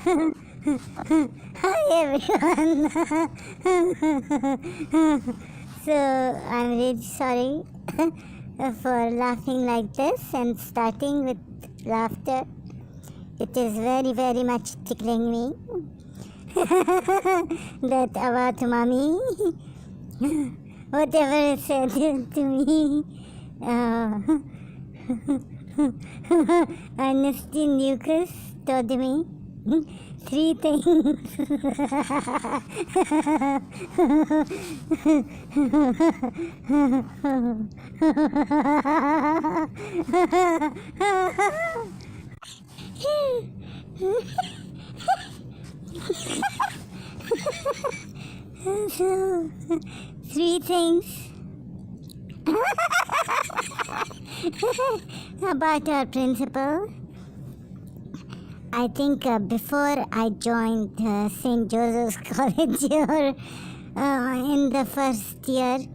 Hi everyone. So I'm really sorry for laughing like this and starting with laughter. It is very, very much tickling me that about mommy, whatever it said to me. Ernestine Lucas told me three things. So, three things about our principal. I think before I joined St. Joseph's College or in the first year,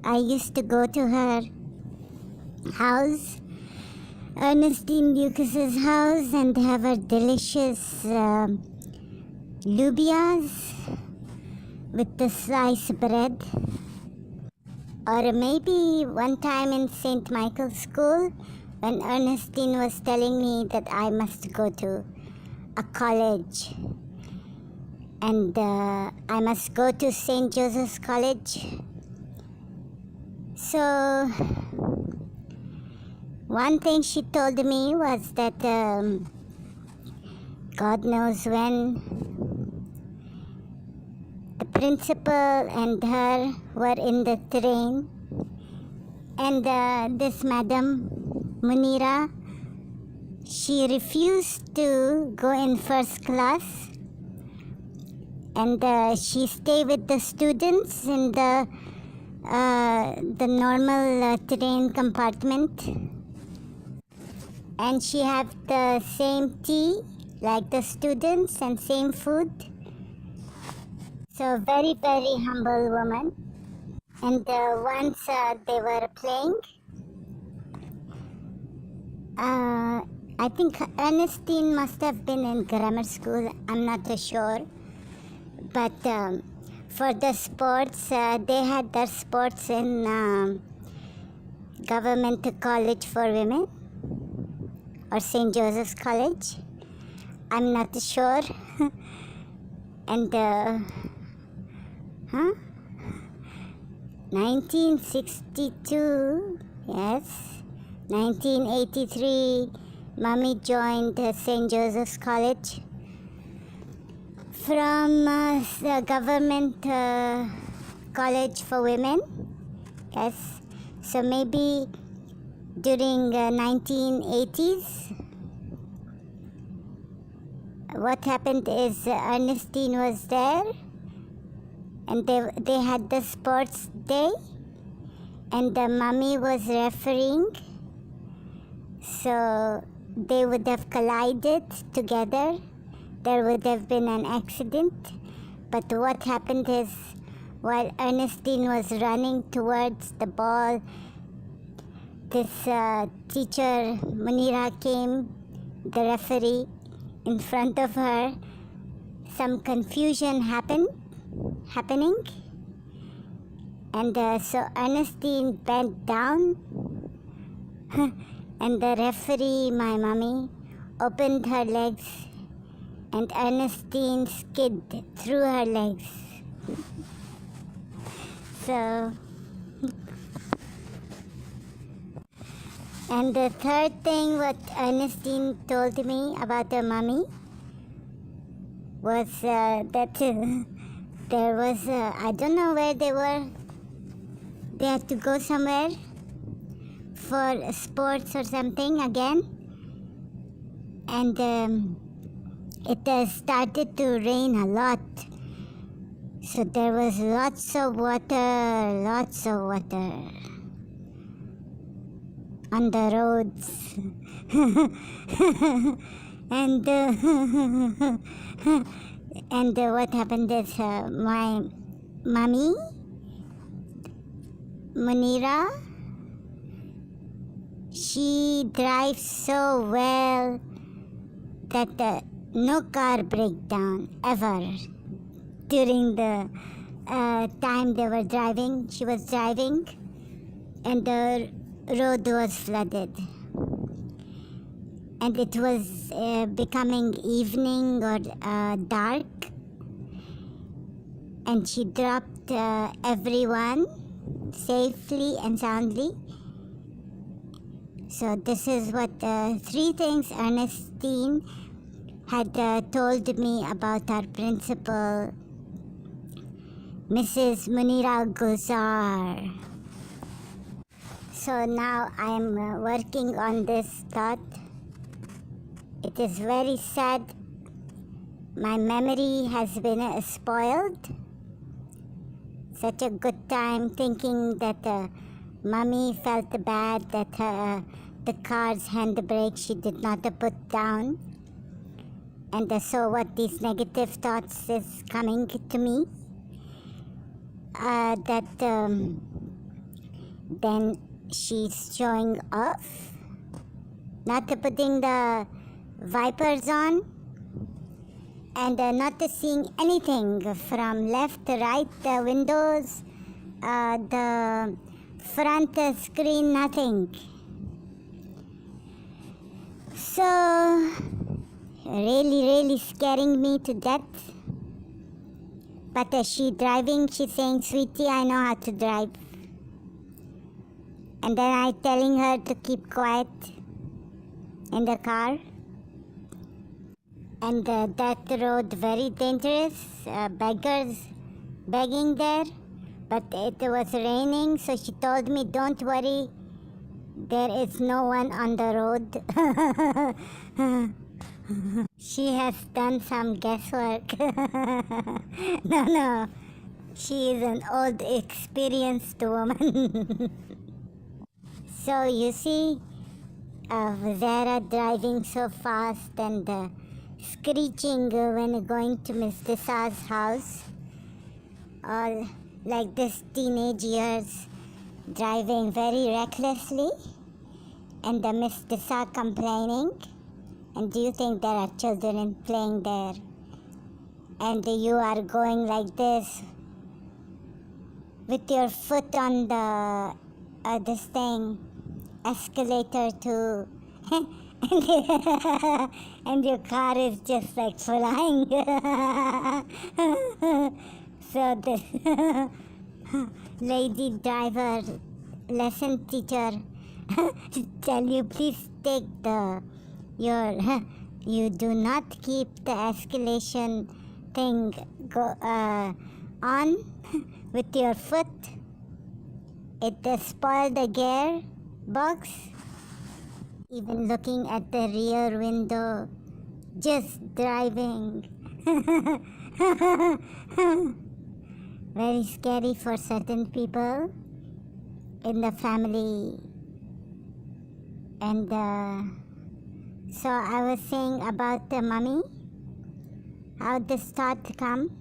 I used to go to her house, Ernestine Lucas's house, and have her delicious lubias with the sliced bread. Or maybe one time in St. Michael's School, when Ernestine was telling me that I must go to a college and I must go to St. Joseph's College. So one thing she told me was that God knows when the principal and her were in the train, and this Madam Munira, she refused to go in first class, and she stayed with the students in the normal train compartment, and she had the same tea like the students and same food. So very, very humble woman. And once they were playing, I think Ernestine must have been in grammar school, I'm not sure. But for the sports, they had their sports in Government College for Women or St. Joseph's College. I'm not sure. And 1962, yes, 1983, Mommy joined St. Joseph's College from the Government College for Women, yes. So maybe during 1980s, what happened is Ernestine was there, and they had the sports day, and the mommy was refereeing, so they would have collided together. There would have been an accident. But what happened is, while Ernestine was running towards the ball, this teacher, Munira, came, the referee, in front of her. Some confusion happening, and so Ernestine bent down, and the referee, my mommy, opened her legs, and Ernestine skid through her legs. So, and the third thing what Ernestine told me about her mommy was that there was, I don't know where they were. They had to go somewhere for sports or something again. And it started to rain a lot. So there was lots of water on the roads. And what happened is my mommy, Munira, she drives so well that no car breakdown ever during the time they were driving. She was driving and the road was flooded. And it was becoming evening or dark. And she dropped everyone safely and soundly. So this is what 3 things Ernestine had told me about our principal, Mrs. Munira Gulzar. So now I am working on this thought. It is very sad. My memory has been spoiled. Such a good time thinking that Mummy felt bad that the car's handbrake she did not put down. And so what these negative thoughts is coming to me. That then she's showing off, not putting the wipers on, and not seeing anything from left to right, the windows, the front screen, nothing. So really scaring me to death. But she driving, she's saying, "Sweetie, I know how to drive." And then I telling her to keep quiet in the car. And that road very dangerous, beggars begging there. But it was raining, so she told me, "Don't worry, there is no one on the road." She has done some guesswork. No, she is an old, experienced woman. So you see, Zara driving so fast and screeching when going to Miss Desa's house, all like this teenage years, driving very recklessly, and Miss Desa complaining. And do you think there are children playing there? And you are going like this with your foot on the this thing, escalator to, and your car is just like flying. So the lady driver, lesson teacher, tell you, please take you do not keep the escalation thing on with your foot. It spoiled the gear box. Even looking at the rear window, just driving. Very scary for certain people in the family. And so I was saying about the Mummy, how this thought come,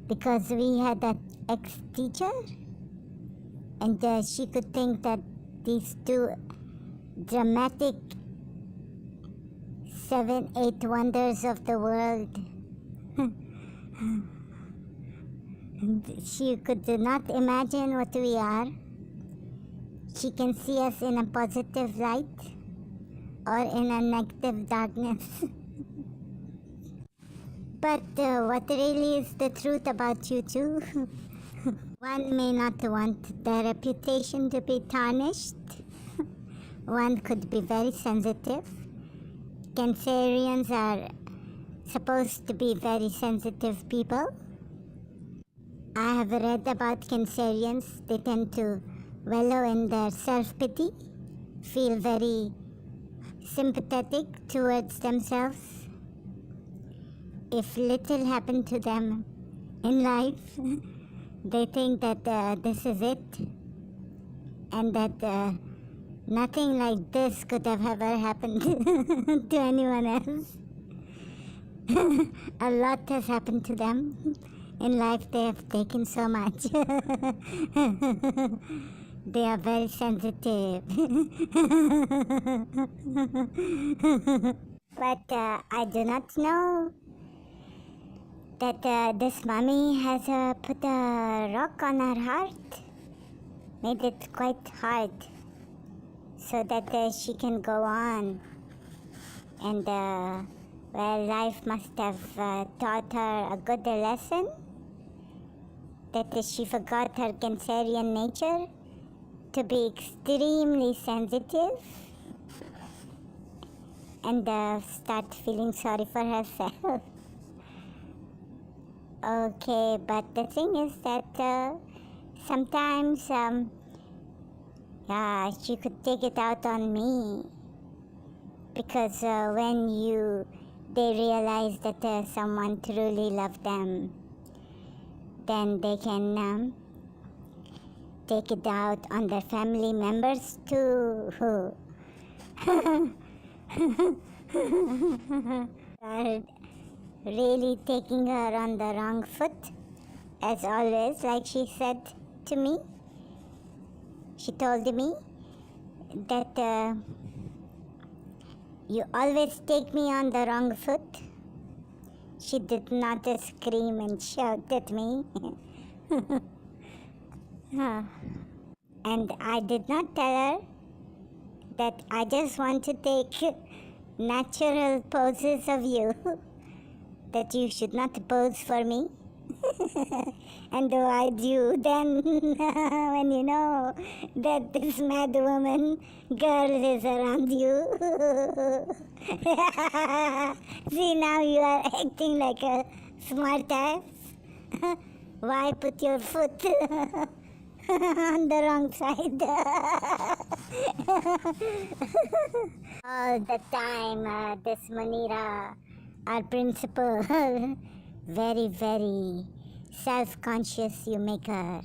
because we had that ex-teacher, and she could think that these 2 dramatic 7, 8 wonders of the world, she could not imagine what we are. She can see us in a positive light or in a negative darkness. But what really is the truth about you two? One may not want their reputation to be tarnished. One could be very sensitive. Cancerians are supposed to be very sensitive people. I have read about Cancerians. They tend to wallow in their self-pity, feel very sympathetic towards themselves. If little happened to them in life, they think that this is it, and that nothing like this could have ever happened to anyone else. A lot has happened to them. In life they have taken so much. They are very sensitive. But I do not know that this mommy has put a rock on her heart, made it quite hard, so that she can go on. And well, life must have taught her a good lesson, that she forgot her Cancerian nature to be extremely sensitive and start feeling sorry for herself. Okay, but the thing is that sometimes she could take it out on me, because when they realize that someone truly loves them, then they can take it out on their family members too. Are really taking her on the wrong foot, as always, like she said to me. She told me that you always take me on the wrong foot. She did not scream and shout at me. And I did not tell her that I just want to take natural poses of you, that you should not pose for me. And why do you then, when you know that this mad woman girl is around you? See, now you are acting like a smart ass. Why put your foot on the wrong side? All the time, this Munira, our principal, very, very self-conscious you make her.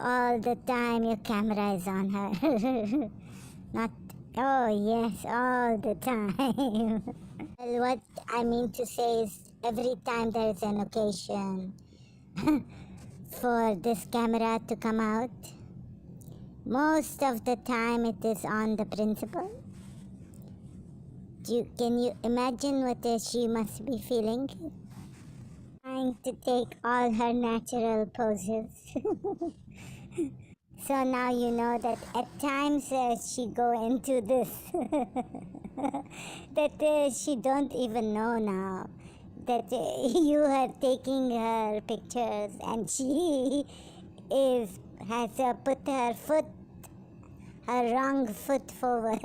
All the time your camera is on her. Not, oh yes, all the time. Well, what I mean to say is, every time there is an occasion for this camera to come out, most of the time it is on the principal. Can you imagine what she must be feeling? Trying to take all her natural poses. So now you know that at times she go into this that she don't even know now that you are taking her pictures, and she has put her wrong foot forward.